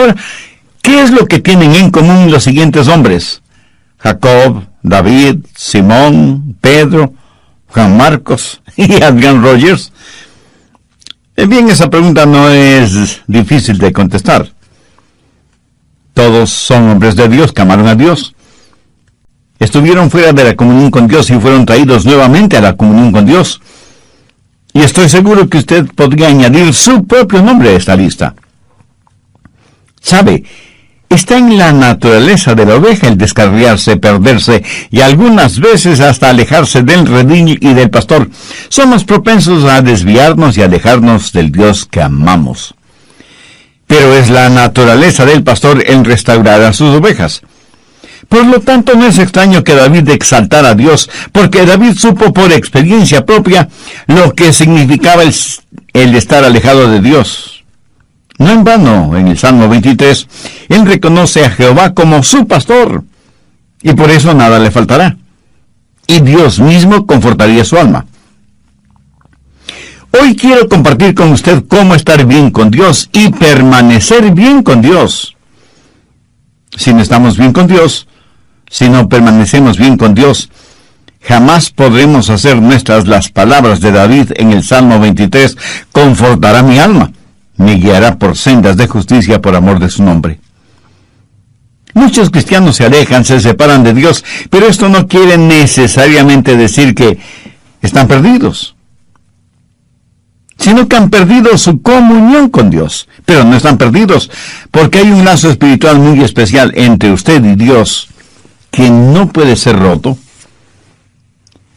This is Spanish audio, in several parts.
Ahora, ¿qué es lo que tienen en común los siguientes hombres? Jacob, David, Simón, Pedro, Juan Marcos y Adrian Rogers. Bien, esa pregunta no es difícil de contestar. Todos son hombres de Dios que amaron a Dios. Estuvieron fuera de la comunión con Dios y fueron traídos nuevamente a la comunión con Dios. Y estoy seguro que usted podría añadir su propio nombre a esta lista. ¿Sabe? Está en la naturaleza de la oveja el descarriarse, perderse y algunas veces hasta alejarse del redil y del pastor. Somos propensos a desviarnos y alejarnos del Dios que amamos. Pero es la naturaleza del pastor en restaurar a sus ovejas. Por lo tanto, no es extraño que David exaltara a Dios, porque David supo por experiencia propia lo que significaba el estar alejado de Dios. No en vano, en el Salmo 23, él reconoce a Jehová como su pastor, y por eso nada le faltará. Y Dios mismo confortaría su alma. Hoy quiero compartir con usted cómo estar bien con Dios y permanecer bien con Dios. Si no estamos bien con Dios, si no permanecemos bien con Dios, jamás podremos hacer nuestras las palabras de David en el Salmo 23, confortará mi alma. Me guiará por sendas de justicia por amor de su nombre. Muchos cristianos se alejan, se separan de Dios, pero esto no quiere necesariamente decir que están perdidos, sino que han perdido su comunión con Dios. Pero no están perdidos, porque hay un lazo espiritual muy especial entre usted y Dios, que no puede ser roto.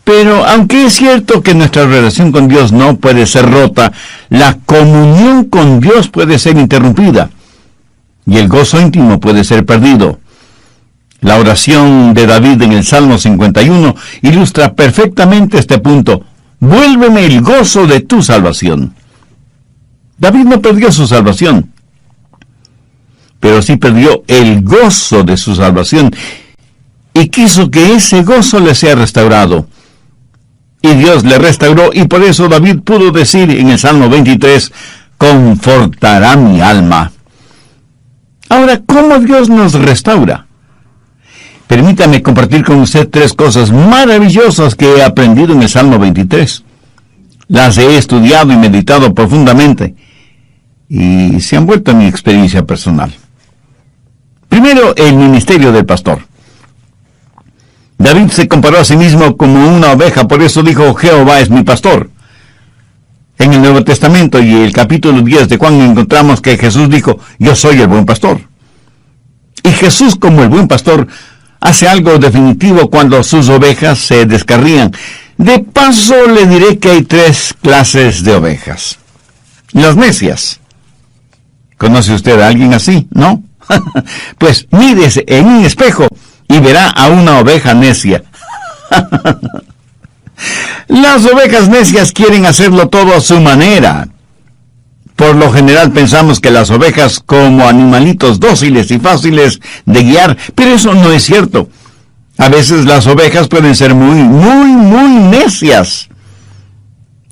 Pero aunque es cierto que nuestra relación con Dios no puede ser rota, la comunión con Dios puede ser interrumpida y el gozo íntimo puede ser perdido. La oración de David en el Salmo 51 ilustra perfectamente este punto. Vuélveme el gozo de tu salvación. David no perdió su salvación, pero sí perdió el gozo de su salvación y quiso que ese gozo le sea restaurado. Y Dios le restauró, y por eso David pudo decir en el Salmo 23, confortará mi alma. Ahora, ¿cómo Dios nos restaura? Permítame compartir con usted 3 cosas maravillosas que he aprendido en el Salmo 23. Las he estudiado y meditado profundamente, y se han vuelto en mi experiencia personal. Primero, el ministerio del pastor. David se comparó a sí mismo como una oveja, por eso dijo, Jehová es mi pastor. En el Nuevo Testamento y el capítulo 10 de Juan encontramos que Jesús dijo, yo soy el buen pastor. Y Jesús, como el buen pastor, hace algo definitivo cuando sus ovejas se descarrían. De paso, le diré que hay 3 clases de ovejas. Las necias. ¿Conoce usted a alguien así, no? Pues mírese en un espejo y verá a una oveja necia. Las ovejas necias quieren hacerlo todo a su manera. Por lo general pensamos que las ovejas como animalitos dóciles y fáciles de guiar, pero eso no es cierto. A veces las ovejas pueden ser muy necias.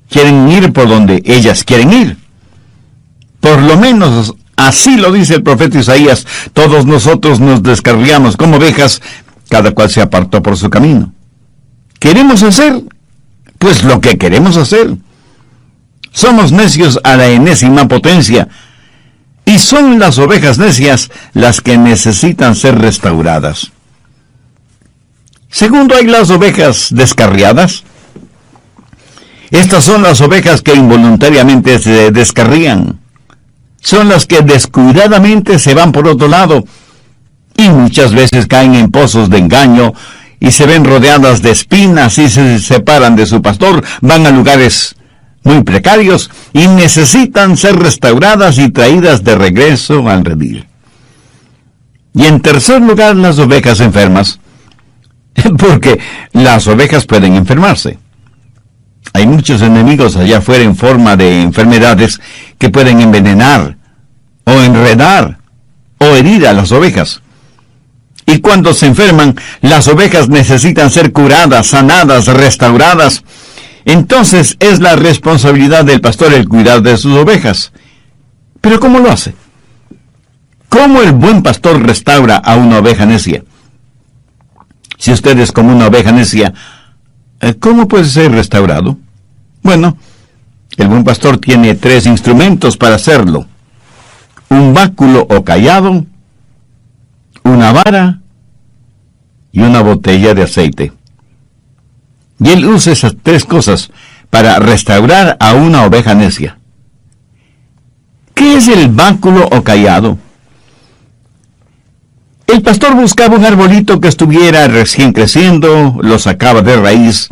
Quieren ir por donde ellas quieren ir. Por lo menos así lo dice el profeta Isaías, todos nosotros nos descarriamos como ovejas, cada cual se apartó por su camino. ¿Queremos hacer? Pues lo que queremos hacer. Somos necios a la enésima potencia, y son las ovejas necias las que necesitan ser restauradas. Segundo, hay las ovejas descarriadas. Estas son las ovejas que involuntariamente se descarrían. Son las que descuidadamente se van por otro lado y muchas veces caen en pozos de engaño y se ven rodeadas de espinas y se separan de su pastor, van a lugares muy precarios y necesitan ser restauradas y traídas de regreso al redil. Y en tercer lugar, las ovejas enfermas, porque las ovejas pueden enfermarse. Hay muchos enemigos allá afuera en forma de enfermedades que pueden envenenar, o enredar, o herir a las ovejas. Y cuando se enferman, las ovejas necesitan ser curadas, sanadas, restauradas. Entonces es la responsabilidad del pastor el cuidar de sus ovejas. ¿Pero cómo lo hace? ¿Cómo el buen pastor restaura a una oveja necia? Si usted es como una oveja necia, ¿cómo puede ser restaurado? Bueno, el buen pastor tiene 3 instrumentos para hacerlo: un báculo o cayado, una vara y una botella de aceite. Y él usa esas 3 cosas para restaurar a una oveja necia. ¿Qué es el báculo o cayado? El pastor buscaba un arbolito que estuviera recién creciendo, lo sacaba de raíz,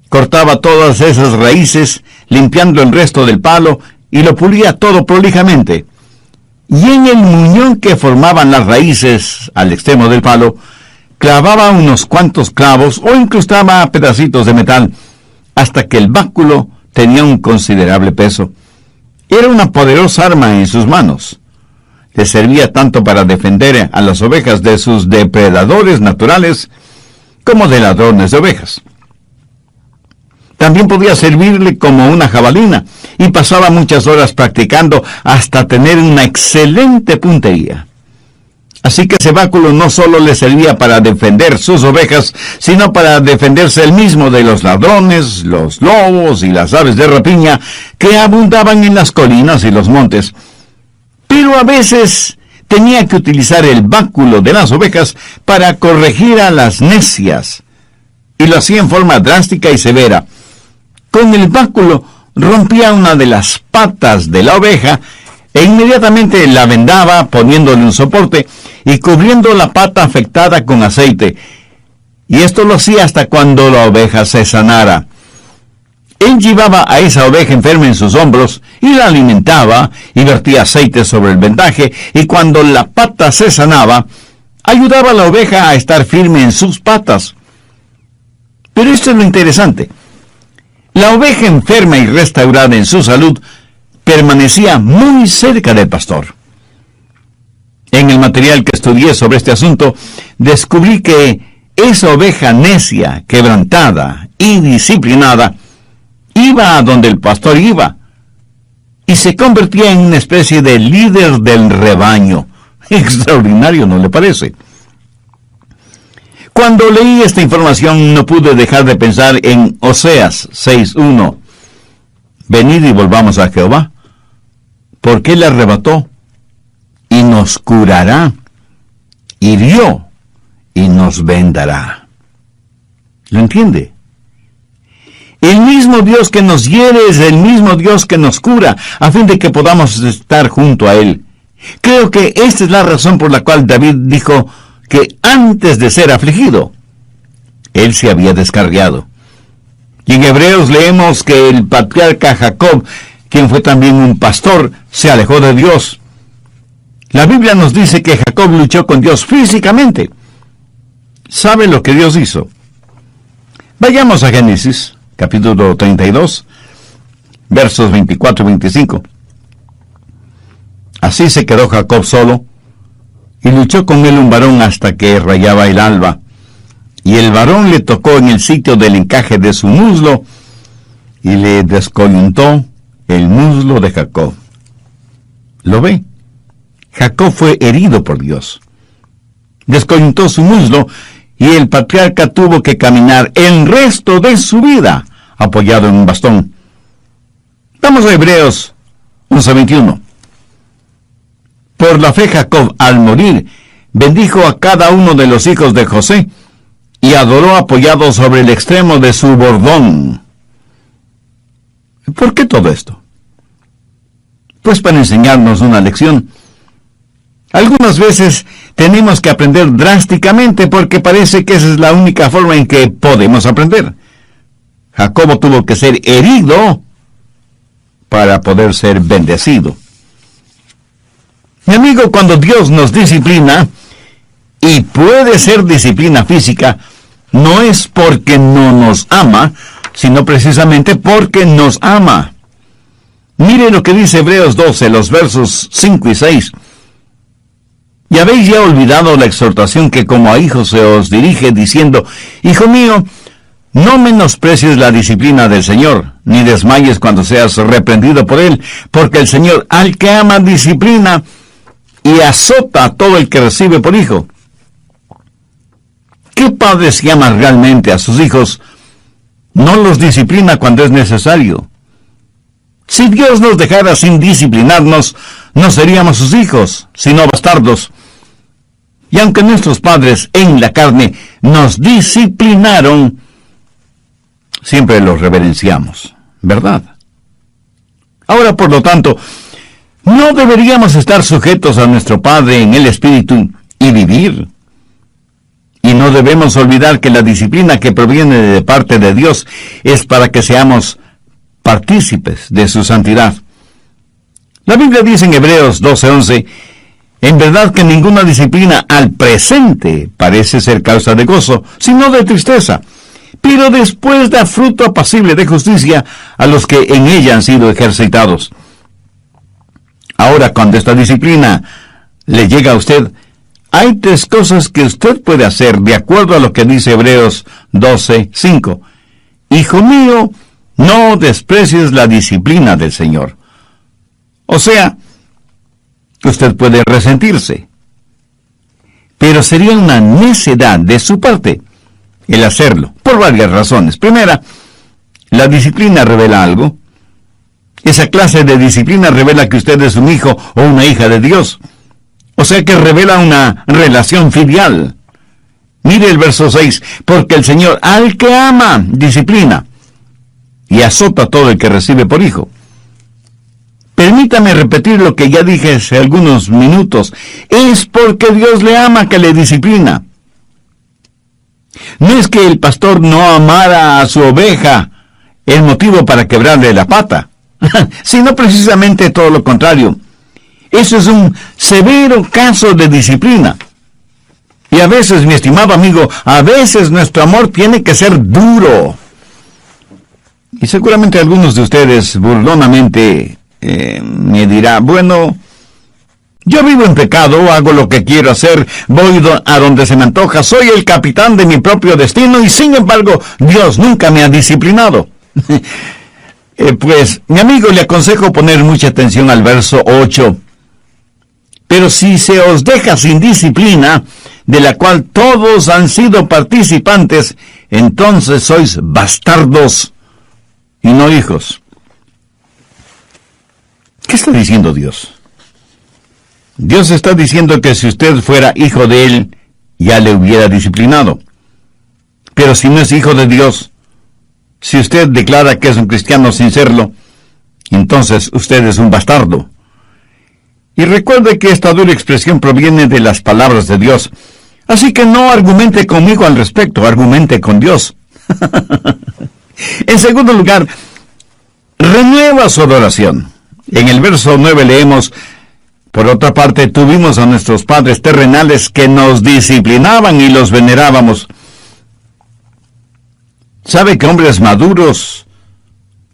cortaba todas esas raíces, limpiando el resto del palo, y lo pulía todo prolijamente. Y en el muñón que formaban las raíces al extremo del palo, clavaba unos cuantos clavos o incrustaba pedacitos de metal, hasta que el báculo tenía un considerable peso. Era una poderosa arma en sus manos. Le servía tanto para defender a las ovejas de sus depredadores naturales como de ladrones de ovejas. También podía servirle como una jabalina, y pasaba muchas horas practicando hasta tener una excelente puntería. Así que ese báculo no solo le servía para defender sus ovejas, sino para defenderse él mismo de los ladrones, los lobos y las aves de rapiña que abundaban en las colinas y los montes. Pero a veces tenía que utilizar el báculo de las ovejas para corregir a las necias, y lo hacía en forma drástica y severa. Con el báculo rompía una de las patas de la oveja e inmediatamente la vendaba poniéndole un soporte y cubriendo la pata afectada con aceite. Y esto lo hacía hasta cuando la oveja se sanara. Él llevaba a esa oveja enferma en sus hombros y la alimentaba y vertía aceite sobre el vendaje, y cuando la pata se sanaba, ayudaba a la oveja a estar firme en sus patas. Pero esto es lo interesante. La oveja enferma y restaurada en su salud permanecía muy cerca del pastor. En el material que estudié sobre este asunto, descubrí que esa oveja necia, quebrantada y disciplinada, iba a donde el pastor iba, y se convertía en una especie de líder del rebaño. Extraordinario, ¿no le parece? Cuando leí esta información, no pude dejar de pensar en Oseas 6:1. Venid y volvamos a Jehová, porque Él arrebató y nos curará, hirió y nos vendará. ¿Lo entiende? El mismo Dios que nos hiere es el mismo Dios que nos cura, a fin de que podamos estar junto a Él. Creo que esta es la razón por la cual David dijo que antes de ser afligido, Él se había descarriado. Y en Hebreos leemos que el patriarca Jacob, quien fue también un pastor, se alejó de Dios. La Biblia nos dice que Jacob luchó con Dios físicamente. ¿Sabe lo que Dios hizo? Vayamos a Génesis, capítulo 32, versos 24 y 25. Así se quedó Jacob solo, y luchó con él un varón hasta que rayaba el alba. Y el varón le tocó en el sitio del encaje de su muslo, y le descoyuntó el muslo de Jacob. ¿Lo ve? Jacob fue herido por Dios. Descoyuntó su muslo, y el patriarca tuvo que caminar el resto de su vida apoyado en un bastón. Vamos a Hebreos 11:21. Por la fe Jacob, al morir, bendijo a cada uno de los hijos de José, y adoró apoyado sobre el extremo de su bordón. ¿Por qué todo esto? Pues para enseñarnos una lección. Algunas veces tenemos que aprender drásticamente porque parece que esa es la única forma en que podemos aprender. Jacobo tuvo que ser herido para poder ser bendecido. Mi amigo, cuando Dios nos disciplina, y puede ser disciplina física, no es porque no nos ama, sino precisamente porque nos ama. Mire lo que dice Hebreos 12, los versos 5 y 6. Y habéis ya olvidado la exhortación que como a hijos se os dirige, diciendo: Hijo mío, no menosprecies la disciplina del Señor, ni desmayes cuando seas reprendido por Él, porque el Señor al que ama disciplina, y azota a todo el que recibe por hijo. ¿Qué padre si ama realmente a sus hijos no los disciplina cuando es necesario? Si Dios nos dejara sin disciplinarnos, no seríamos sus hijos, sino bastardos. Y aunque nuestros padres en la carne nos disciplinaron, siempre los reverenciamos, ¿verdad? Ahora, por lo tanto, no deberíamos estar sujetos a nuestro Padre en el Espíritu y vivir. Y no debemos olvidar que la disciplina que proviene de parte de Dios es para que seamos partícipes de su santidad. La Biblia dice en Hebreos 12:11, en verdad que ninguna disciplina al presente parece ser causa de gozo, sino de tristeza, pero después da fruto apacible de justicia a los que en ella han sido ejercitados. Ahora, cuando esta disciplina le llega a usted, hay 3 cosas que usted puede hacer de acuerdo a lo que dice Hebreos 12:5. Hijo mío, no desprecies la disciplina del Señor. O sea, usted puede resentirse, pero sería una necedad de su parte el hacerlo, por varias razones. Primera, la disciplina revela algo. Esa clase de disciplina revela que usted es un hijo o una hija de Dios. O sea que revela una relación filial. Mire el verso 6, porque el Señor al que ama disciplina y azota a todo el que recibe por hijo. Permítame repetir lo que ya dije hace algunos minutos. Es porque Dios le ama que le disciplina. No es que el pastor no amara a su oveja, el motivo para quebrarle la pata, sino precisamente todo lo contrario. Eso es un severo caso de disciplina. Y a veces, mi estimado amigo, a veces nuestro amor tiene que ser duro. Y seguramente algunos de ustedes burlonamente me dirá, bueno, yo vivo en pecado, hago lo que quiero hacer, voy a donde se me antoja, soy el capitán de mi propio destino y sin embargo Dios nunca me ha disciplinado. Pues, mi amigo, le aconsejo poner mucha atención al verso 8. Pero si se os deja sin disciplina, de la cual todos han sido participantes, entonces sois bastardos y no hijos. ¿Qué está diciendo Dios? Dios está diciendo que si usted fuera hijo de Él, ya le hubiera disciplinado. Pero si no es hijo de Dios, si usted declara que es un cristiano sin serlo, entonces usted es un bastardo. Y recuerde que esta dura expresión proviene de las palabras de Dios. Así que no argumente conmigo al respecto, argumente con Dios. En segundo lugar, renueva su adoración. En el verso 9 leemos, por otra parte, tuvimos a nuestros padres terrenales que nos disciplinaban y los venerábamos. ¿Sabe que hombres maduros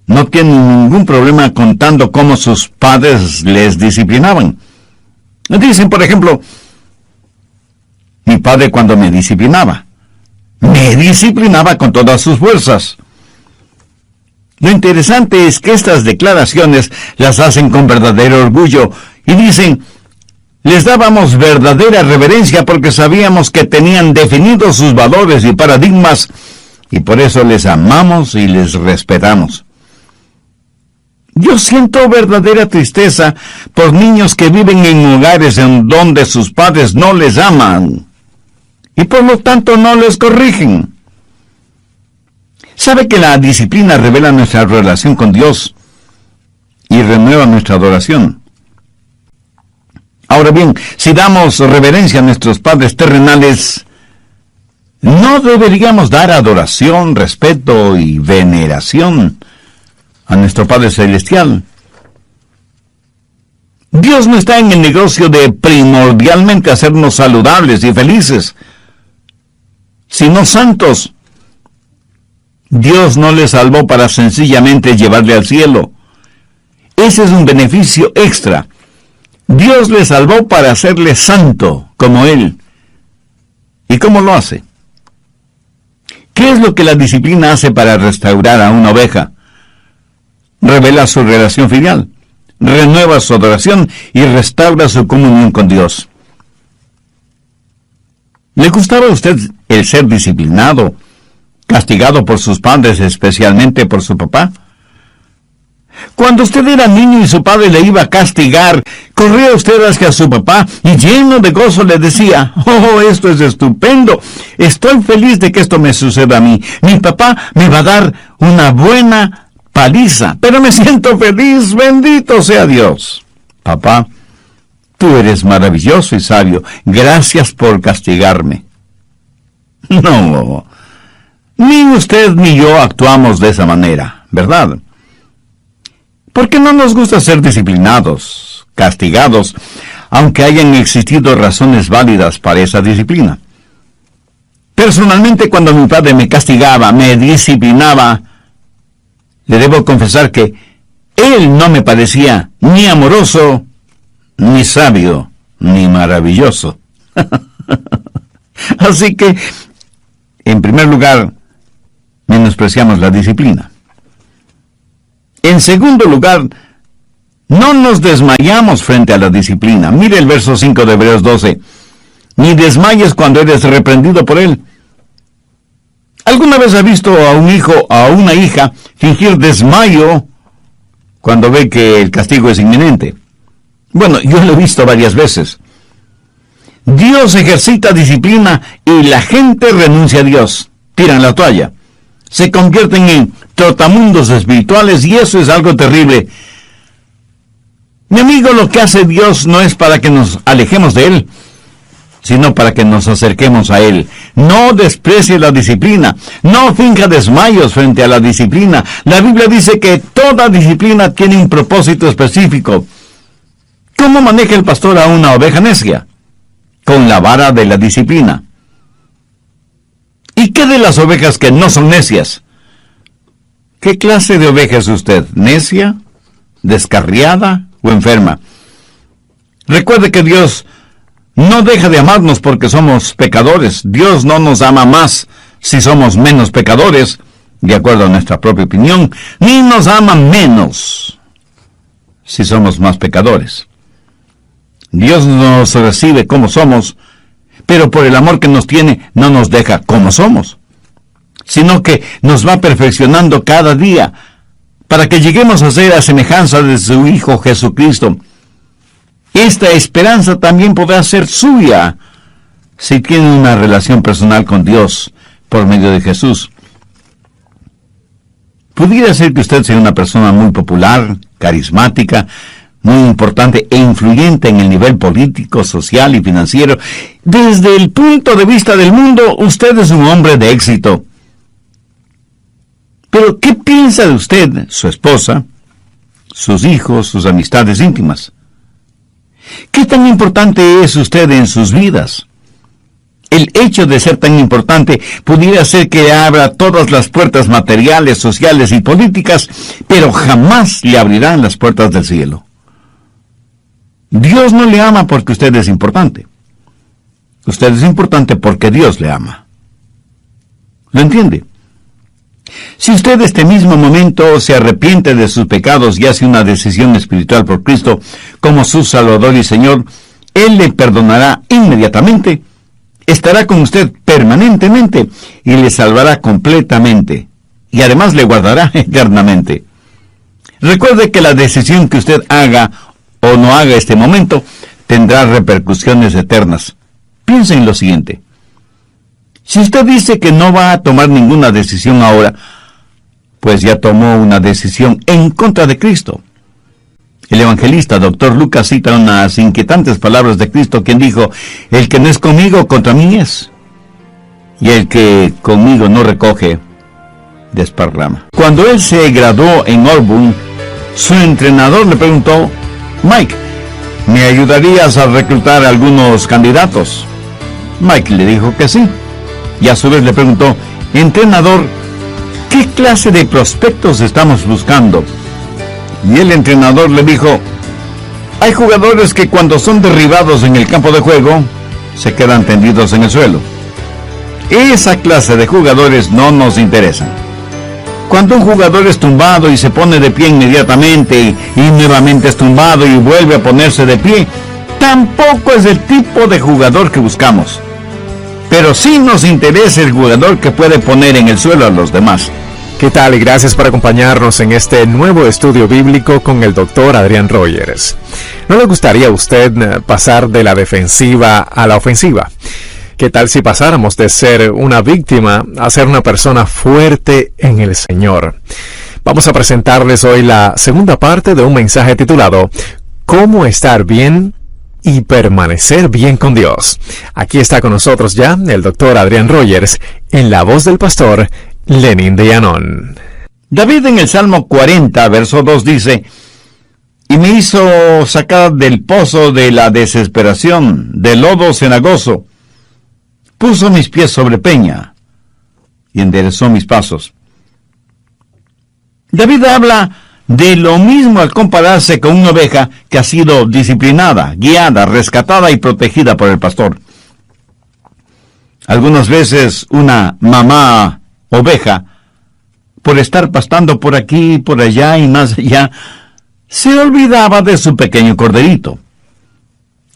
no tienen ningún problema contando cómo sus padres les disciplinaban? Dicen, por ejemplo, mi padre cuando me disciplinaba con todas sus fuerzas. Lo interesante es que estas declaraciones las hacen con verdadero orgullo y dicen, les dábamos verdadera reverencia porque sabíamos que tenían definidos sus valores y paradigmas y por eso les amamos y les respetamos. Yo siento verdadera tristeza por niños que viven en hogares en donde sus padres no les aman y por lo tanto no les corrigen. ¿Sabe que la disciplina revela nuestra relación con Dios y renueva nuestra adoración? Ahora bien, si damos reverencia a nuestros padres terrenales, ¿no deberíamos dar adoración, respeto y veneración a nuestro Padre Celestial? Dios no está en el negocio de primordialmente hacernos saludables y felices, sino santos. Dios no le salvó para sencillamente llevarle al cielo. Ese es un beneficio extra. Dios le salvó para hacerle santo como Él. ¿Y cómo lo hace? ¿Qué es lo que la disciplina hace para restaurar a una oveja? Revela su relación filial. renueva su adoración y restaura su comunión con Dios. ¿Le gustaba a usted el ser disciplinado, castigado por sus padres, especialmente por su papá? Cuando usted era niño y su padre le iba a castigar, corría usted hacia su papá y lleno de gozo le decía: «Oh, esto es estupendo, estoy feliz de que esto me suceda a mí. Mi papá me va a dar una buena paliza, pero me siento feliz, bendito sea Dios». Papá, tú eres maravilloso y sabio, gracias por castigarme. No, ni usted ni yo actuamos de esa manera, ¿verdad? Porque no nos gusta ser disciplinados, castigados, aunque hayan existido razones válidas para esa disciplina. Personalmente, cuando mi padre me castigaba, me disciplinaba, le debo confesar que él no me parecía ni amoroso, ni sabio, ni maravilloso. Así que, en primer lugar, menospreciamos la disciplina. En segundo lugar, no nos desmayamos frente a la disciplina. Mire el verso 5 de Hebreos 12. Ni desmayes cuando eres reprendido por él. ¿Alguna vez ha visto a un hijo o a una hija fingir desmayo cuando ve que el castigo es inminente? Bueno, yo lo he visto varias veces. Dios ejercita disciplina y la gente renuncia a Dios. Tiran la toalla. Se convierten en trotamundos espirituales y eso es algo terrible. Mi amigo, lo que hace Dios no es para que nos alejemos de Él, sino para que nos acerquemos a Él. No desprecie la disciplina, no finja desmayos frente a la disciplina. La Biblia dice que toda disciplina tiene un propósito específico. ¿Cómo maneja el pastor a una oveja necia? Con la vara de la disciplina. ¿Y qué de las ovejas que no son necias? ¿Qué clase de oveja es usted? ¿Necia? ¿Descarriada o enferma? Recuerde que Dios no deja de amarnos porque somos pecadores. Dios no nos ama más si somos menos pecadores, de acuerdo a nuestra propia opinión, ni nos ama menos si somos más pecadores. Dios nos recibe como somos, pero por el amor que nos tiene no nos deja como somos, sino que nos va perfeccionando cada día para que lleguemos a ser a semejanza de su Hijo Jesucristo. Esta esperanza también podrá ser suya si tiene una relación personal con Dios por medio de Jesús. Pudiera ser que usted sea una persona muy popular, carismática, muy importante e influyente en el nivel político, social y financiero. Desde el punto de vista del mundo, usted es un hombre de éxito. Pero, ¿qué piensa de usted, su esposa, sus hijos, sus amistades íntimas? ¿Qué tan importante es usted en sus vidas? El hecho de ser tan importante pudiera ser que abra todas las puertas materiales, sociales y políticas, pero jamás le abrirán las puertas del cielo. Dios no le ama porque usted es importante. Usted es importante porque Dios le ama. ¿Lo entiende? Si usted este mismo momento se arrepiente de sus pecados y hace una decisión espiritual por Cristo como su Salvador y Señor, Él le perdonará inmediatamente, estará con usted permanentemente y le salvará completamente, y además le guardará eternamente. Recuerde que la decisión que usted haga o no haga este momento tendrá repercusiones eternas. Piense en lo siguiente. Si usted dice que no va a tomar ninguna decisión ahora, pues ya tomó una decisión en contra de Cristo. El evangelista Dr. Lucas cita unas inquietantes palabras de Cristo, quien dijo: «El que no es conmigo, contra mí es, y el que conmigo no recoge, desparrama». Cuando él se graduó en Auburn, su entrenador le preguntó: «Mike, ¿me ayudarías a reclutar a algunos candidatos?» Mike le dijo que sí, y a su vez le preguntó: «Entrenador, ¿qué clase de prospectos estamos buscando?» Y el entrenador le dijo: «Hay jugadores que cuando son derribados en el campo de juego, se quedan tendidos en el suelo. Esa clase de jugadores no nos interesan. Cuando un jugador es tumbado y se pone de pie inmediatamente y nuevamente es tumbado y vuelve a ponerse de pie, tampoco es el tipo de jugador que buscamos. Pero sí nos interesa el jugador que puede poner en el suelo a los demás. ¿Qué tal? Y gracias por acompañarnos en este nuevo estudio bíblico con el Dr. Adrián Rogers. ¿No le gustaría a usted pasar de la defensiva a la ofensiva? ¿Qué tal si pasáramos de ser una víctima a ser una persona fuerte en el Señor? Vamos a presentarles hoy la segunda parte de un mensaje titulado ¿Cómo estar bien y permanecer bien con Dios? Aquí está con nosotros ya el Dr. Adrián Rogers en la voz del pastor Lenin de Llanón. David en el Salmo 40, verso 2 dice: y me hizo sacar del pozo de la desesperación, del lodo cenagoso. Puso mis pies sobre peña y enderezó mis pasos. David habla de lo mismo al compararse con una oveja que ha sido disciplinada, guiada, rescatada y protegida por el pastor. Algunas veces una mamá oveja, por estar pastando por aquí, por allá y más allá, se olvidaba de su pequeño corderito.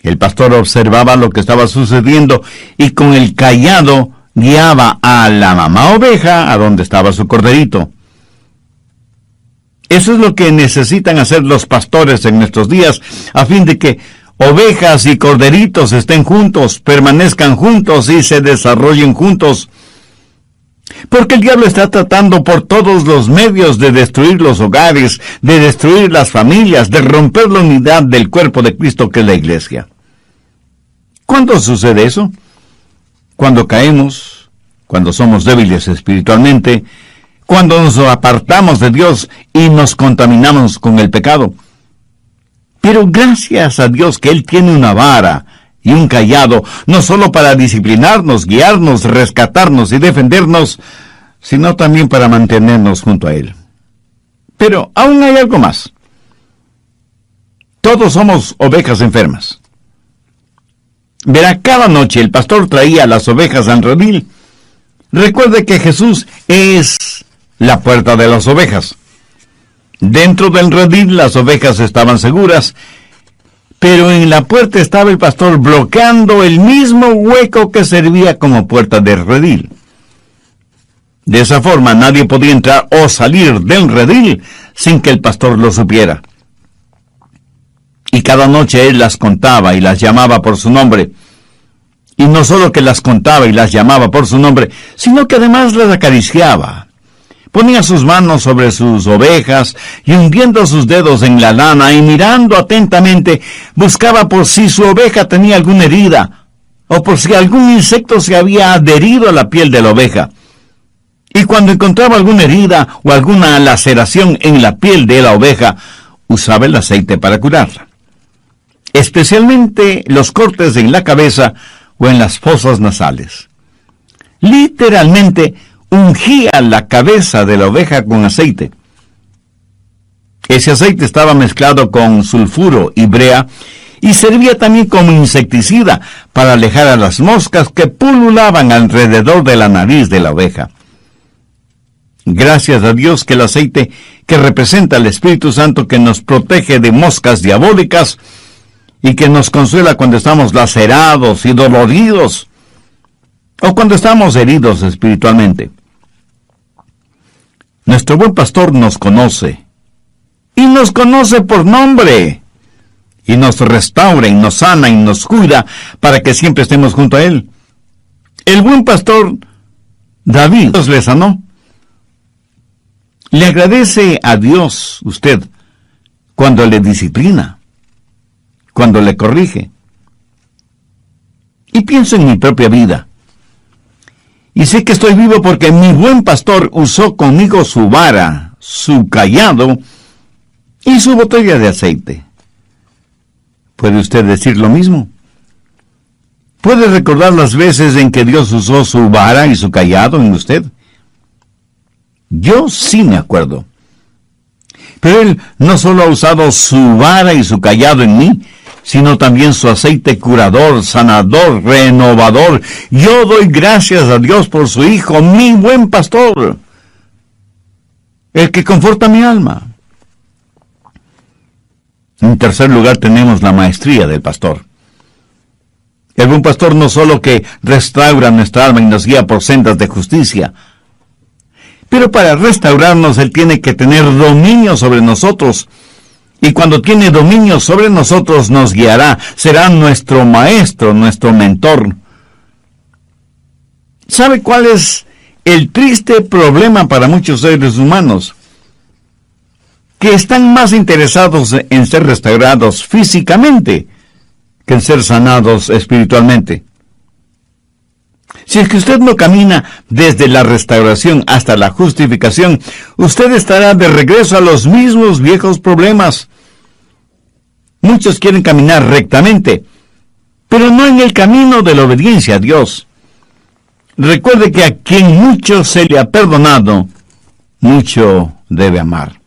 El pastor observaba lo que estaba sucediendo y con el cayado guiaba a la mamá oveja a donde estaba su corderito. Eso es lo que necesitan hacer los pastores en nuestros días, a fin de que ovejas y corderitos estén juntos, permanezcan juntos y se desarrollen juntos. Porque el diablo está tratando por todos los medios de destruir los hogares, de destruir las familias, de romper la unidad del cuerpo de Cristo que es la iglesia. ¿Cuándo sucede eso? Cuando caemos, cuando somos débiles espiritualmente, cuando nos apartamos de Dios y nos contaminamos con el pecado. Pero gracias a Dios que Él tiene una vara y un cayado, no solo para disciplinarnos, guiarnos, rescatarnos y defendernos, sino también para mantenernos junto a Él. Pero aún hay algo más. Todos somos ovejas enfermas. Verá, cada noche el pastor traía las ovejas al redil. Recuerde que Jesús es la puerta de las ovejas. Dentro del redil las ovejas estaban seguras, pero en la puerta estaba el pastor bloqueando el mismo hueco que servía como puerta del redil. De esa forma nadie podía entrar o salir del redil sin que el pastor lo supiera. Y cada noche él las contaba y las llamaba por su nombre. Y no solo que las contaba y las llamaba por su nombre, sino que además las acariciaba. Ponía sus manos sobre sus ovejas y hundiendo sus dedos en la lana y mirando atentamente, buscaba por si su oveja tenía alguna herida o por si algún insecto se había adherido a la piel de la oveja. Y cuando encontraba alguna herida o alguna laceración en la piel de la oveja, usaba el aceite para curarla. Especialmente los cortes en la cabeza o en las fosas nasales. Literalmente, ungía la cabeza de la oveja con aceite. Ese aceite estaba mezclado con sulfuro y brea y servía también como insecticida para alejar a las moscas que pululaban alrededor de la nariz de la oveja. Gracias a Dios que el aceite que representa al Espíritu Santo que nos protege de moscas diabólicas y que nos consuela cuando estamos lacerados y doloridos o cuando estamos heridos espiritualmente. Nuestro buen pastor nos conoce, y nos conoce por nombre, y nos restaura, y nos sana, y nos cuida, para que siempre estemos junto a Él. El buen pastor David Dios le sanó. Le agradece a Dios usted cuando le disciplina, cuando le corrige. Y pienso en mi propia vida. Y sé que estoy vivo porque mi buen pastor usó conmigo su vara, su cayado y su botella de aceite. ¿Puede usted decir lo mismo? ¿Puede recordar las veces en que Dios usó su vara y su cayado en usted? Yo sí me acuerdo. Pero Él no solo ha usado su vara y su cayado en mí, sino también su aceite curador, sanador, renovador. Yo doy gracias a Dios por su Hijo, mi buen pastor. el que conforta mi alma. En tercer lugar tenemos la maestría del pastor. El buen pastor no solo que restaura nuestra alma y nos guía por sendas de justicia, pero para restaurarnos Él tiene que tener dominio sobre nosotros. Y cuando tiene dominio sobre nosotros nos guiará, será nuestro maestro, nuestro mentor. ¿Sabe cuál es el triste problema para muchos seres humanos? Que están más interesados en ser restaurados físicamente que en ser sanados espiritualmente. Si es que usted no camina desde la restauración hasta la justificación, usted estará de regreso a los mismos viejos problemas. Muchos quieren caminar rectamente, pero no en el camino de la obediencia a Dios. Recuerde que a quien mucho se le ha perdonado, mucho debe amar.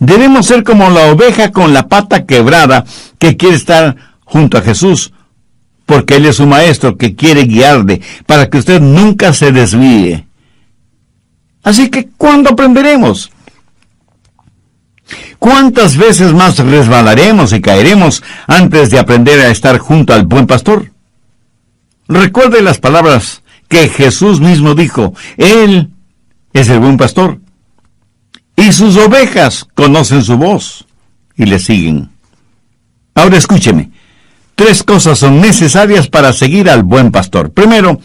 Debemos ser como la oveja con la pata quebrada que quiere estar junto a Jesús, porque Él es su maestro que quiere guiarle para que usted nunca se desvíe. Así que, ¿cuándo aprenderemos? ¿Cuántas veces más resbalaremos y caeremos antes de aprender a estar junto al buen pastor? Recuerde las palabras que Jesús mismo dijo. Él es el buen pastor, y sus ovejas conocen su voz y le siguen. Ahora escúcheme. 3 cosas son necesarias para seguir al buen pastor. Primero,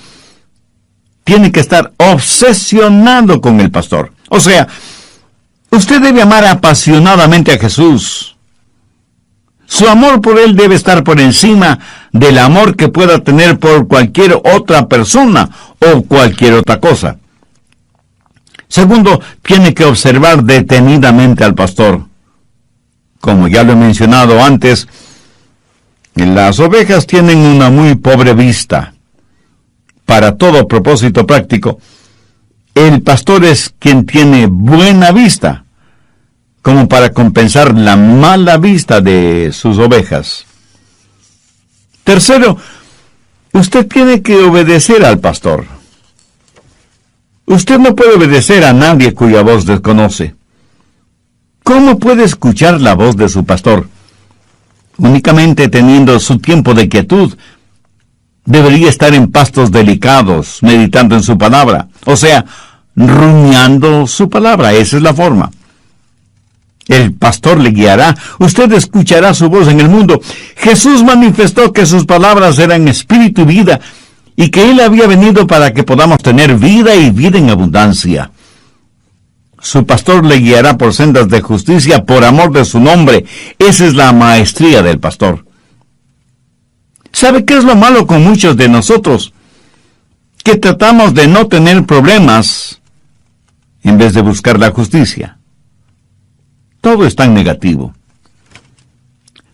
tiene que estar obsesionado con el pastor. O sea, usted debe amar apasionadamente a Jesús. Su amor por Él debe estar por encima del amor que pueda tener por cualquier otra persona o cualquier otra cosa. Segundo, tiene que observar detenidamente al pastor. Como ya lo he mencionado antes, las ovejas tienen una muy pobre vista. Para todo propósito práctico, el pastor es quien tiene buena vista, como para compensar la mala vista de sus ovejas. Tercero, usted tiene que obedecer al pastor. Usted no puede obedecer a nadie cuya voz desconoce. ¿Cómo puede escuchar la voz de su pastor? Únicamente teniendo su tiempo de quietud. Debería estar en pastos delicados, meditando en su palabra. O sea, rumiando su palabra. Esa es la forma. El pastor le guiará. Usted escuchará su voz en el mundo. Jesús manifestó que sus palabras eran espíritu y vida, y que Él había venido para que podamos tener vida y vida en abundancia. Su pastor le guiará por sendas de justicia por amor de su nombre. Esa es la maestría del pastor. ¿Sabe qué es lo malo con muchos de nosotros? Que tratamos de no tener problemas en vez de buscar la justicia. Todo es tan negativo.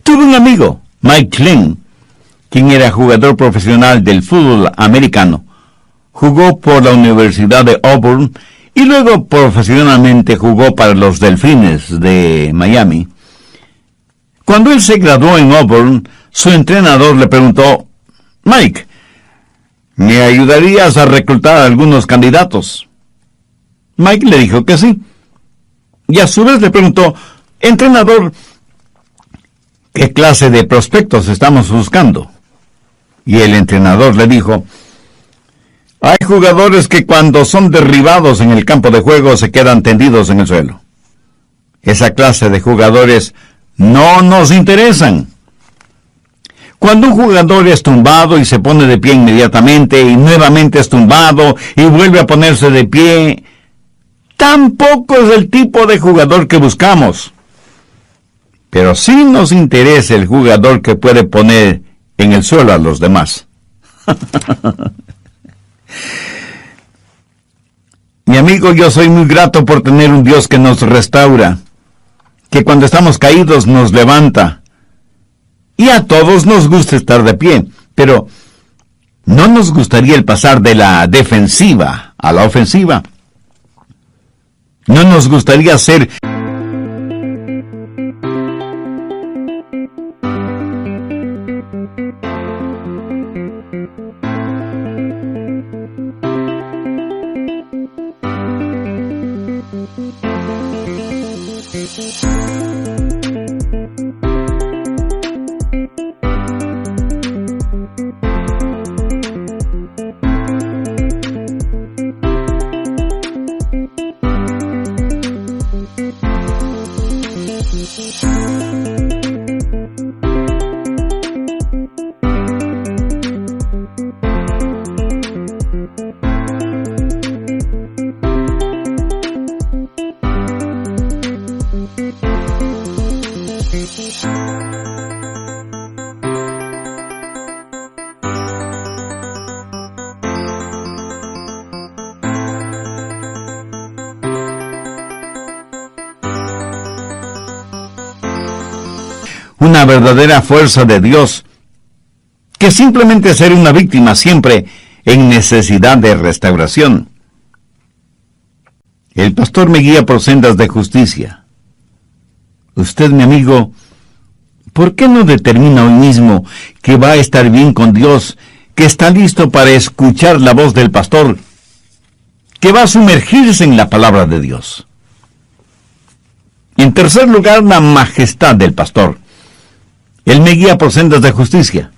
Tuve un amigo, Mike Glenn, quien era jugador profesional del fútbol americano. Jugó por la Universidad de Auburn y luego profesionalmente jugó para los Delfines de Miami. Cuando él se graduó en Auburn, su entrenador le preguntó: Mike, ¿me ayudarías a reclutar a algunos candidatos? Mike le dijo que sí. Y a su vez le preguntó: entrenador, ¿qué clase de prospectos estamos buscando? Y el entrenador le dijo: hay jugadores que cuando son derribados en el campo de juego se quedan tendidos en el suelo. Esa clase de jugadores no nos interesan. Cuando un jugador es tumbado y se pone de pie inmediatamente y nuevamente es tumbado y vuelve a ponerse de pie, tampoco es el tipo de jugador que buscamos. Pero sí nos interesa el jugador que puede poner en el suelo a los demás. Mi amigo, yo soy muy grato por tener un Dios que nos restaura, que cuando estamos caídos nos levanta. Y a todos nos gusta estar de pie, pero ¿no nos gustaría el pasar de la defensiva a la ofensiva? ¿No nos gustaría ser una verdadera fuerza de Dios, que simplemente ser una víctima siempre en necesidad de restauración. El pastor me guía por sendas de justicia. Usted, mi amigo, ¿por qué no determina hoy mismo que va a estar bien con Dios, que está listo para escuchar la voz del pastor, que va a sumergirse en la palabra de Dios? En tercer lugar, la majestad del pastor. Él me guía por sendas de justicia.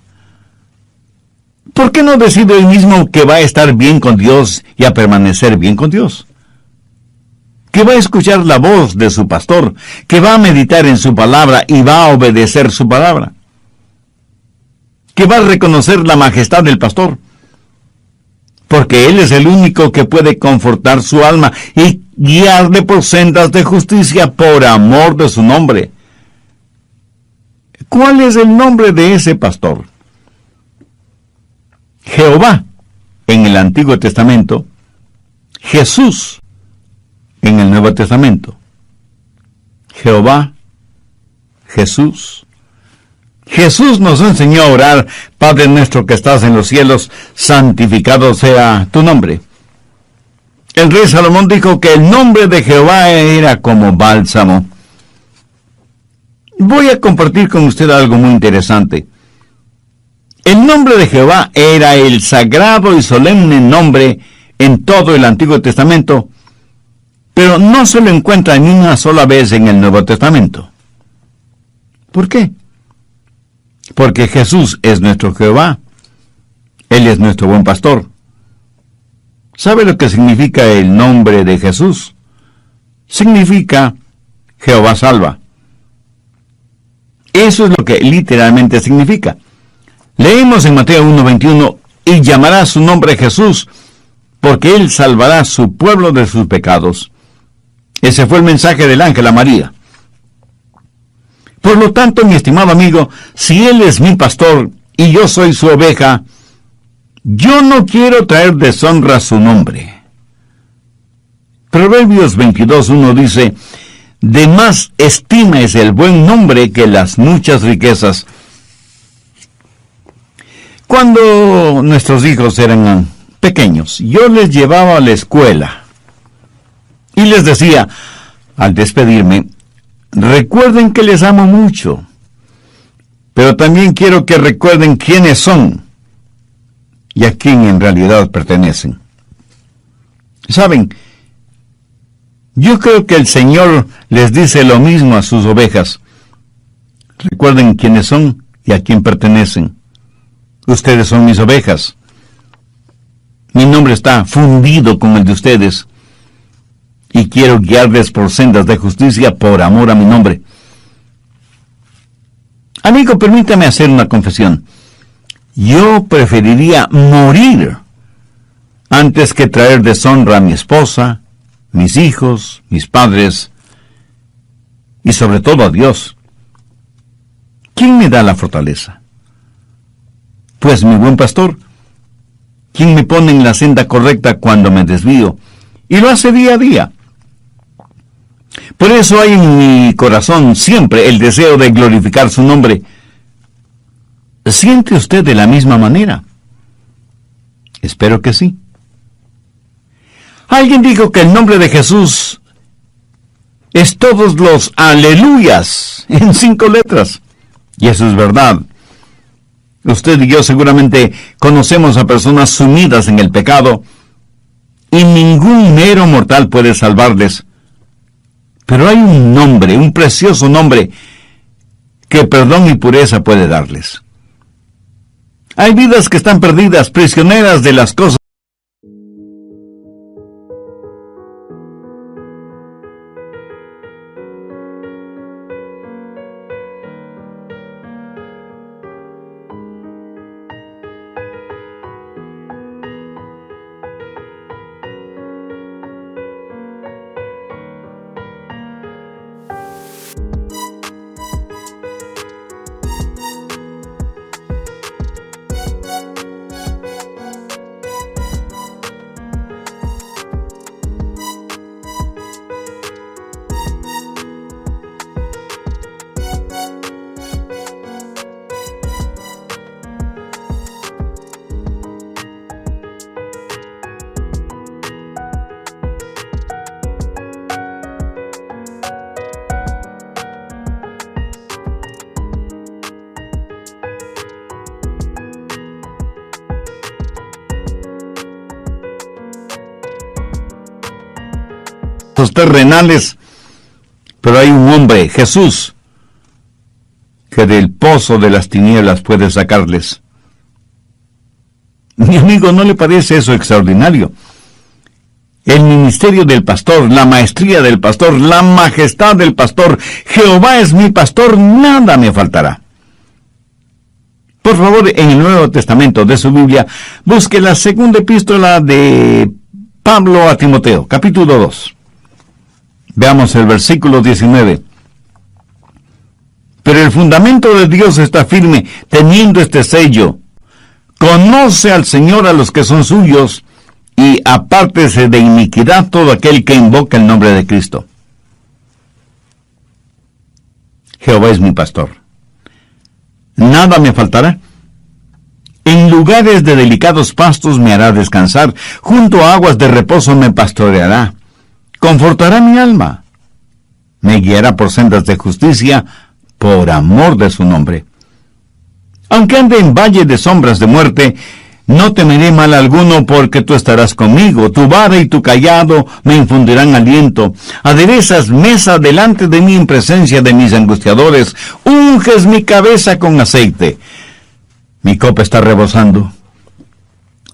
¿Por qué no decide hoy mismo que va a estar bien con Dios y a permanecer bien con Dios? Que va a escuchar la voz de su pastor, que va a meditar en su palabra y va a obedecer su palabra. Que va a reconocer la majestad del pastor, porque él es el único que puede confortar su alma y guiarle por sendas de justicia por amor de su nombre. ¿Cuál es el nombre de ese pastor? Jehová en el Antiguo Testamento, Jesús en el Nuevo Testamento. Jehová, Jesús. Jesús nos enseñó a orar: Padre nuestro que estás en los cielos, santificado sea tu nombre. El rey Salomón dijo que el nombre de Jehová era como bálsamo. Voy a compartir con usted algo muy interesante. El nombre de Jehová era el sagrado y solemne nombre en todo el Antiguo Testamento, pero no se lo encuentra ni una sola vez en el Nuevo Testamento. ¿Por qué? Porque Jesús es nuestro Jehová. Él es nuestro buen pastor. ¿Sabe lo que significa el nombre de Jesús? Significa Jehová salva. Eso es lo que literalmente significa. Leemos en Mateo 1:21, y llamará su nombre Jesús, porque él salvará a su pueblo de sus pecados. Ese fue el mensaje del ángel a María. Por lo tanto, mi estimado amigo, si él es mi pastor y yo soy su oveja, yo no quiero traer deshonra a su nombre. Proverbios 22:1 dice: de más estima es el buen nombre que las muchas riquezas. Cuando nuestros hijos eran pequeños, yo les llevaba a la escuela y les decía, al despedirme: recuerden que les amo mucho, pero también quiero que recuerden quiénes son y a quién en realidad pertenecen. ¿Saben? Yo creo que el Señor les dice lo mismo a sus ovejas. Recuerden quiénes son y a quién pertenecen. Ustedes son mis ovejas. Mi nombre está fundido con el de ustedes. Y quiero guiarles por sendas de justicia por amor a mi nombre. Amigo, permítame hacer una confesión. Yo preferiría morir antes que traer deshonra a mi esposa, mis hijos, mis padres y sobre todo a Dios. ¿Quién me da la fortaleza? Pues mi buen pastor, quien me pone en la senda correcta cuando me desvío, y lo hace día a día. Por eso hay en mi corazón siempre el deseo de glorificar su nombre. ¿Siente usted de la misma manera? Espero que sí. Alguien dijo que el nombre de Jesús es todos los aleluyas en 5 letras. Y eso es verdad. Usted y yo seguramente conocemos a personas sumidas en el pecado y ningún mero mortal puede salvarles. Pero hay un nombre, un precioso nombre, que perdón y pureza puede darles. Hay vidas que están perdidas, prisioneras de las cosas. terrenales, pero hay un hombre, Jesús, que del pozo de las tinieblas puede sacarles. Mi amigo, ¿no le parece eso extraordinario? El ministerio del pastor, la maestría del pastor, la majestad del pastor. Jehová es mi pastor, nada me faltará. Por favor, en el Nuevo Testamento de su Biblia, busque la segunda epístola de Pablo a Timoteo, capítulo 2. Veamos el versículo 19. Pero el fundamento de Dios está firme, teniendo este sello: conoce al Señor a los que son suyos, y apártese de iniquidad todo aquel que invoca el nombre de Cristo. Jehová es mi pastor, nada me faltará. En lugares de delicados pastos me hará descansar, junto a aguas de reposo me pastoreará. Confortará mi alma, me guiará por sendas de justicia, por amor de su nombre. Aunque ande en valle de sombras de muerte, no temeré mal alguno, porque tú estarás conmigo. Tu vara y tu cayado me infundirán aliento. Aderezas mesa delante de mí en presencia de mis angustiadores. Unges mi cabeza con aceite. Mi copa está rebosando.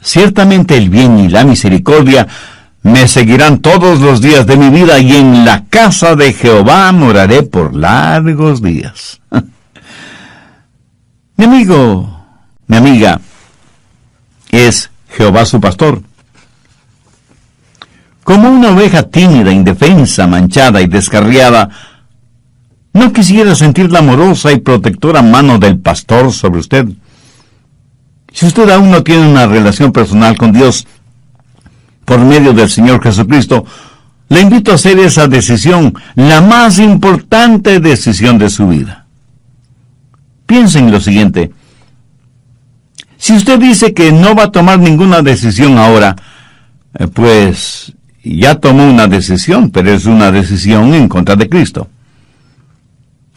Ciertamente el bien y la misericordia me seguirán todos los días de mi vida, y en la casa de Jehová moraré por largos días. Mi amigo, mi amiga, ¿es Jehová su pastor? Como una oveja tímida, indefensa, manchada y descarriada, ¿no quisiera sentir la amorosa y protectora mano del pastor sobre usted? Si usted aún no tiene una relación personal con Dios por medio del Señor Jesucristo, le invito a hacer esa decisión, la más importante decisión de su vida. Piensen en lo siguiente: si usted dice que no va a tomar ninguna decisión ahora, pues ya tomó una decisión, pero es una decisión en contra de Cristo.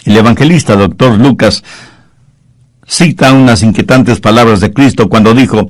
El evangelista Dr. Lucas cita unas inquietantes palabras de Cristo cuando dijo: